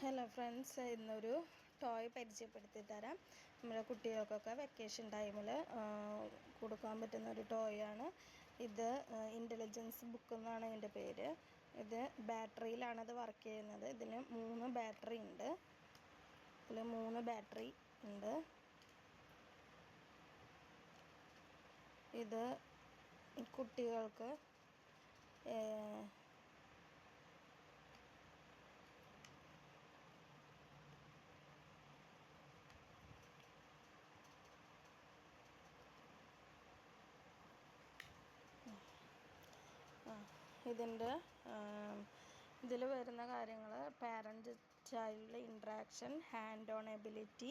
Hello friends, ഇന്നൊരു toy പരിചയപ്പെടുത്തി തരാം. നമ്മുടെ കുട്ടികൾക്കൊക്കെ വെക്കേഷൻ ടൈമിൽ കൊടുക്കാൻ പറ്റുന്ന ഒരു ടോയാണ് ഇത്. ഇൻ്റലിജൻസ് ബുക്ക് എന്നാണ് ഇതിൻ്റെ പേര്. ഇത് ബാറ്ററിയിലാണത് വർക്ക് ചെയ്യുന്നത്. ഇതിന് 3 ബാറ്ററി ഉണ്ട്. ഇതിൽ 3 ബാറ്ററി ഉണ്ട്. ഇത് കുട്ടികൾക്ക് ഇതിൽ വരുന്ന കാര്യങ്ങൾ: parent child interaction, hand on ability,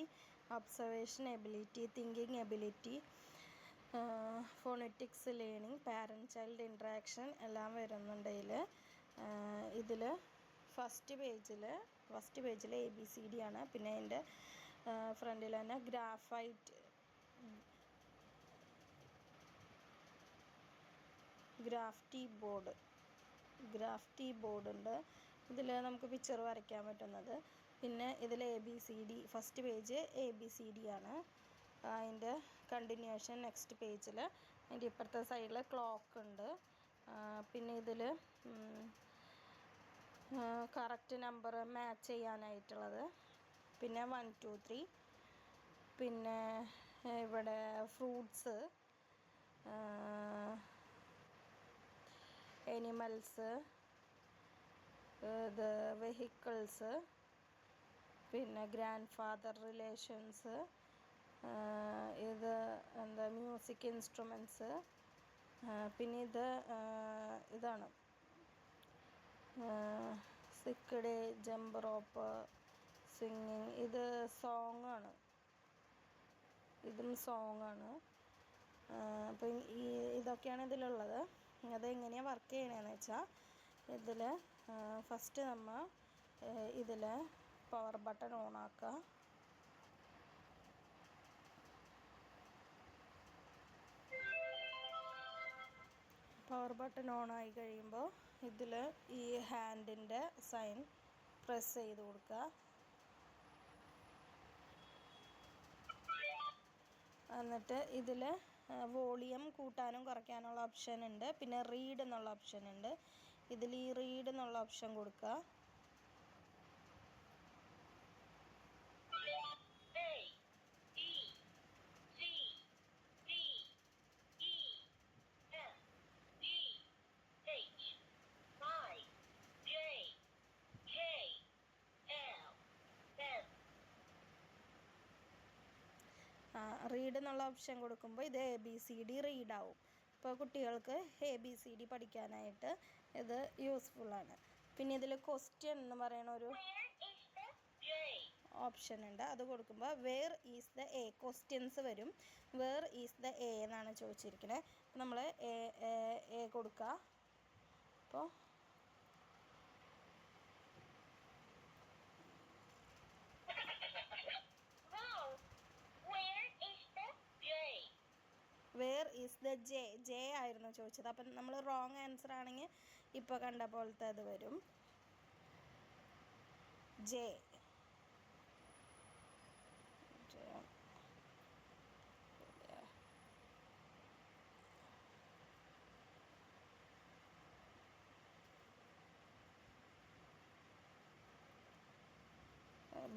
observation ability, thinking ability, phonetics learning, parent child interaction എല്ലാം വരുന്നുണ്ട്. ഇതിൽ ഫസ്റ്റ് പേജിൽ ABCD ആണ്. പിന്നെ അതിൻ്റെ ഫ്രണ്ടിൽ തന്നെ ഗ്രാഫ്റ്റി ബോർഡ് ഉണ്ട്. ഇതിൽ നമുക്ക് പിക്ചർ വരയ്ക്കാൻ പറ്റുന്നത്. പിന്നെ ഇതിൽ ABCD, ഫസ്റ്റ് പേജ് ABCD ആണ്. അതിൻ്റെ കണ്ടിന്യൂഷൻ നെക്സ്റ്റ് പേജിൽ. അതിൻ്റെ ഇപ്പുറത്തെ സൈഡിൽ ക്ലോക്ക് ഉണ്ട്. പിന്നെ ഇതിൽ കറക്റ്റ് നമ്പർ മാച്ച് ചെയ്യാനായിട്ടുള്ളത്. പിന്നെ 1 2 3. പിന്നെ ഇവിടെ ഫ്രൂട്ട്സ്, എനിമൽസ്, ഇത് വെഹിക്കിൾസ്, പിന്നെ ഗ്രാൻഡ് ഫാദർ റിലേഷൻസ്, ഇത് മ്യൂസിക് ഇൻസ്ട്രുമെൻറ്റ്സ്. പിന്നെ ഇതാണ് സിക്ക് ഡേ, ജമ്പ് റോപ്പ്, സിംഗിങ്. ഇത് സോങ്ങാണ്. അപ്പം ഇതൊക്കെയാണ് ഇതിലുള്ളത്. അതെങ്ങനെയാണ് വർക്ക് ചെയ്യണതെന്ന് വെച്ചാൽ, ഇതിൽ ഫസ്റ്റ് നമ്മൾ ഇതിൽ പവർ ബട്ടൺ ഓൺ ആക്കുക. പവർ ബട്ടൺ ഓൺ ആയി കഴിയുമ്പോൾ ഇതിൽ ഈ ഹാൻഡിൻ്റെ സൈൻ പ്രസ് ചെയ്ത് കൊടുക്കുക. എന്നിട്ട് ഇതിൽ വോളിയം കൂട്ടാനും കുറയ്ക്കാനുള്ള ഓപ്ഷൻ ഉണ്ട്. പിന്നെ റീഡ് എന്നുള്ള ഓപ്ഷൻ ഉണ്ട്. ഇതിൽ ഈ റീഡ് എന്നുള്ള ഓപ്ഷൻ കൊടുക്കുക. റീഡ് എന്നുള്ള ഓപ്ഷൻ കൊടുക്കുമ്പോൾ ഇത് ABCD റീഡാവും. ഇപ്പോൾ കുട്ടികൾക്ക് ABCD പഠിക്കാനായിട്ട് ഇത് യൂസ്ഫുള്ളാണ്. പിന്നെ ഇതിൽ ക്വസ്റ്റ്യൻ എന്ന് പറയുന്ന ഒരു ഓപ്ഷൻ ഉണ്ട്. അത് കൊടുക്കുമ്പോൾ where is the A, questions വരും. വേർ ഈസ് ദ എ എന്നാണ് ചോദിച്ചിരിക്കുന്നത്. നമ്മൾ എ കൊടുക്കുക. അപ്പോൾ വേർ ഈസ് ദ ജെ ആയിരുന്നു ചോദിച്ചത്. അപ്പം നമ്മൾ റോങ് ആൻസർ ആണെങ്കിൽ ഇപ്പോൾ കണ്ട പോലത്തെ അത് വരും, ജെ.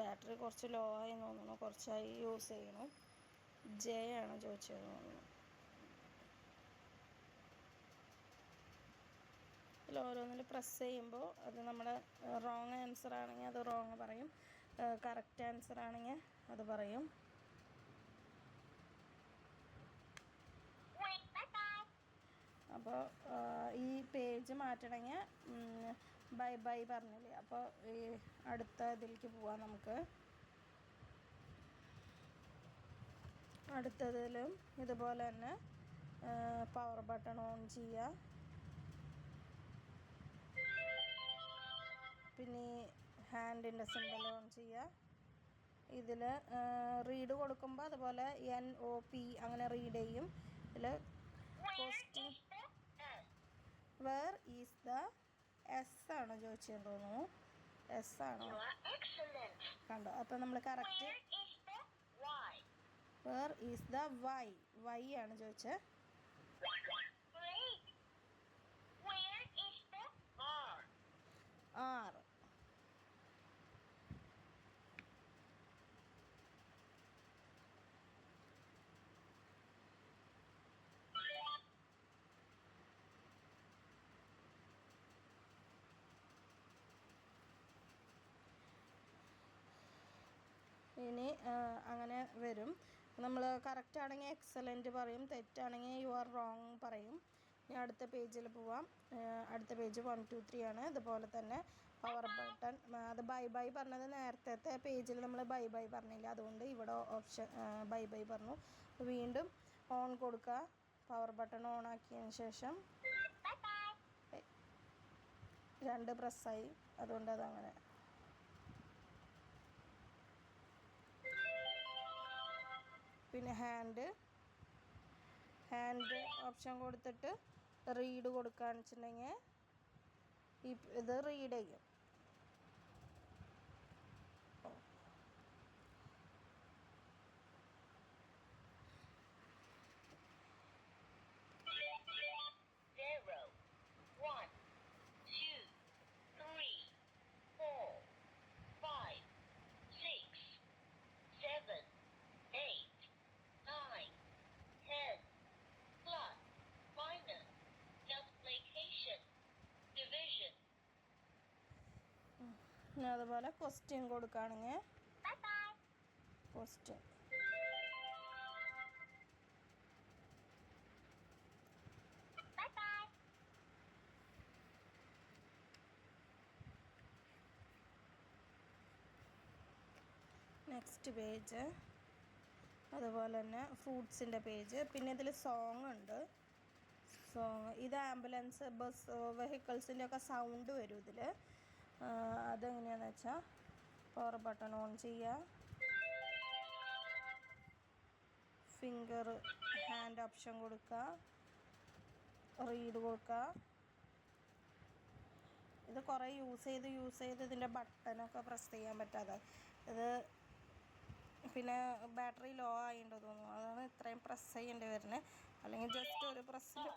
ബാറ്ററി കുറച്ച് ലോ ആയി തോന്നുന്നു, കുറച്ചായി യൂസ് ചെയ്യണം. ജെ ആണ് ചോദിച്ചത് തോന്നുന്നു. ഇതിൽ ഓരോന്നിൽ പ്രസ് ചെയ്യുമ്പോൾ അത് നമ്മുടെ റോങ് ആൻസർ ആണെങ്കിൽ അത് റോങ് പറയും, കറക്റ്റ് ആൻസർ ആണെങ്കിൽ അത് പറയും. അപ്പോൾ ഈ പേജ് മാറ്റണമെങ്കിൽ ബൈ പറഞ്ഞില്ലേ, അപ്പോൾ ഈ അടുത്ത ഇതിലേക്ക് പോവാം. നമുക്ക് അടുത്തതിലും ഇതുപോലെ തന്നെ പവർ ബട്ടൺ ഓൺ ചെയ്യുക. പിന്നെ ഹാൻഡിൻ്റെ സിമ്പൽ ഓൺ ചെയ്യുക. ഇതിൽ റീഡ് കൊടുക്കുമ്പോൾ അതുപോലെ NOP അങ്ങനെ റീഡ് ചെയ്യും. ഇതിൽ question where is the S ആണ് ചോദിച്ചതെന്ന് തോന്നുന്നു. എസ് ആണോ? കണ്ടോ? അപ്പോൾ നമ്മൾ correct where is the Y ആണ് ചോദിച്ചത്. ആർ. ഇനി അങ്ങനെ വരും. നമ്മൾ കറക്റ്റ് ആണെങ്കിൽ എക്സലൻറ്റ് പറയും, തെറ്റാണെങ്കിൽ യു ആർ റോങ് പറയും. ഇനി അടുത്ത പേജിൽ പോവാം. അടുത്ത പേജ് 1 2 3 ആണ്. ഇതുപോലെ തന്നെ പവർ ബട്ടൺ, അത് ബൈ ബൈ പറഞ്ഞത് നേരത്തെ പേജിൽ നമ്മൾ ബൈ ബൈ പറഞ്ഞില്ല, അതുകൊണ്ട് ഇവിടെ ഓപ്ഷൻ ബൈ ബൈ പറഞ്ഞു. വീണ്ടും ഓൺ കൊടുക്കുക. പവർ ബട്ടൺ ഓൺ ആക്കിയതിന് ശേഷം 2 പ്രസ്സായി, അതുകൊണ്ട് അതങ്ങനെ. പിന്നെ ഹാൻഡ് ഓപ്ഷൻ കൊടുത്തിട്ട് റീഡ് കൊടുക്കുകയെന്ന് വെച്ചിട്ടുണ്ടെങ്കിൽ ഇത് റീഡ് ചെയ്യും. പിന്നെ അതുപോലെ ക്വസ്റ്റ്യൻ കൊടുക്കുകയാണെങ്കിൽ ക്വസ്റ്റ്യൻ. Next page. അതുപോലെ തന്നെ ഫ്രൂട്ട്സിൻ്റെ പേജ്. പിന്നെ ഇതിൽ സോങ് ഉണ്ട്. സോങ് ഇത് ആംബുലൻസ്, ബസ്, വെഹിക്കിൾസിൻ്റെ ഒക്കെ സൗണ്ട് വരും ഇതിൽ. അതെങ്ങനെയാണെന്ന് വെച്ചാൽ പവർ ബട്ടൺ ഓൺ ചെയ്യുക, ഫിംഗർ ഹാൻഡ് ഓപ്ഷൻ കൊടുക്കുക, റീഡ് കൊടുക്കുക. ഇത് കുറേ യൂസ് ചെയ്ത് ഇതിൻ്റെ ബട്ടണൊക്കെ പ്രസ് ചെയ്യാൻ പറ്റാതെ, ഇത് പിന്നെ ബാറ്ററി ലോ ആയിട്ടോ തോന്നുന്നു, അതാണ് ഇത്രയും പ്രസ് ചെയ്യേണ്ടി വരുന്നത്. അല്ലെങ്കിൽ ജസ്റ്റ് ഒരു പ്രസ്സിൽ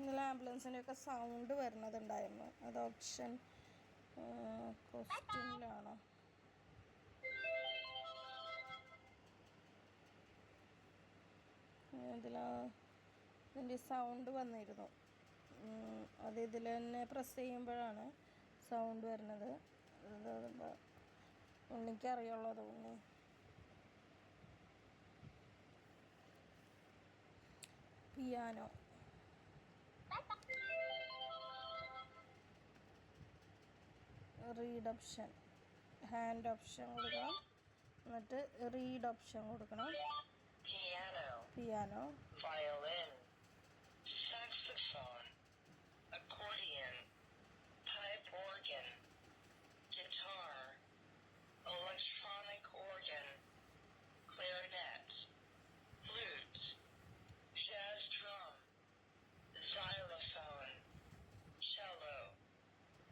ഇതിൽ ആംബുലൻസിൻ്റെ ഒക്കെ സൗണ്ട് വരുന്നതുണ്ടായിരുന്നു. അത് ഓപ്ഷൻ ക്വസ്റ്റ്യനിലാണോ? ഇതിൻ്റെ സൗണ്ട് വന്നിരുന്നു. അത് ഇതിൽ തന്നെ പ്രസ് ചെയ്യുമ്പോഴാണ് സൗണ്ട് വരുന്നത്. ഉണ്ണിക്കറിയുള്ളൂ തോന്നി. Piano. Read option, hand option കൊടുക്കണം, എന്നിട്ട് റീഡ് ഓപ്ഷൻ കൊടുക്കണം. Piano, violin, saxophone, accordion, pipe organ, guitar, electronic organ, clarinet, flute, jazz drum, xylophone, cello,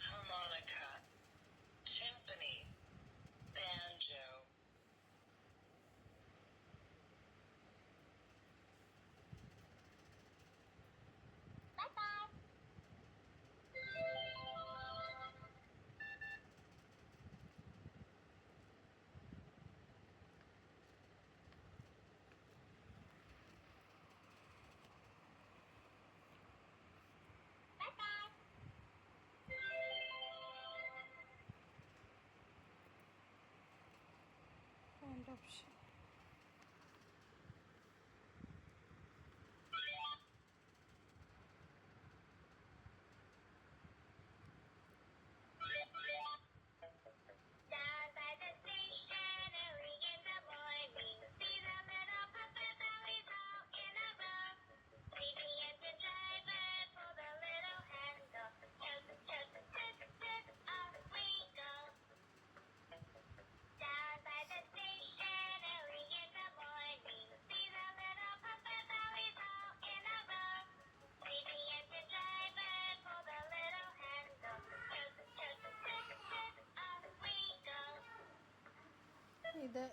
harmonica, timpani, banjo. Hand option.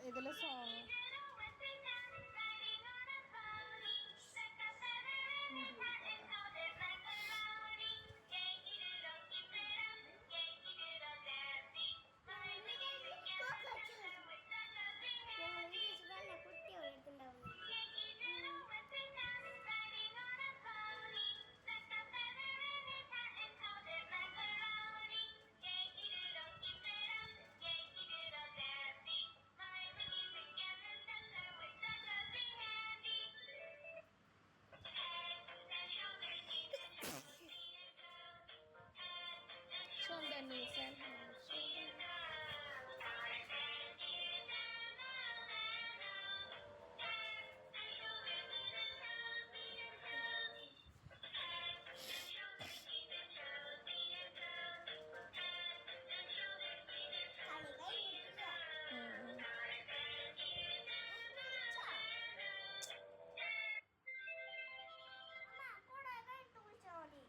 ഇതിൽ സോങ്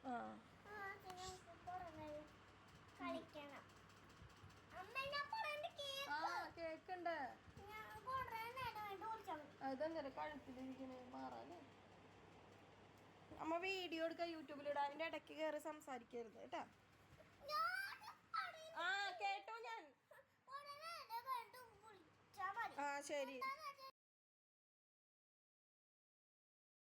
ആ കളിക്കണം ആ കേക്കുണ്ട് അതെന്താ കഴുത്തിലിരിക്കണേ മാറാനേ. അമ്മ വീഡിയോ എടുക്കാം യൂട്യൂബിലിടാം, അതിന്റെ ഇടയ്ക്ക് കയറി സംസാരിക്കരുത് കേട്ടാ. ആ കേട്ടോ ഞാൻ. ആ ശരി.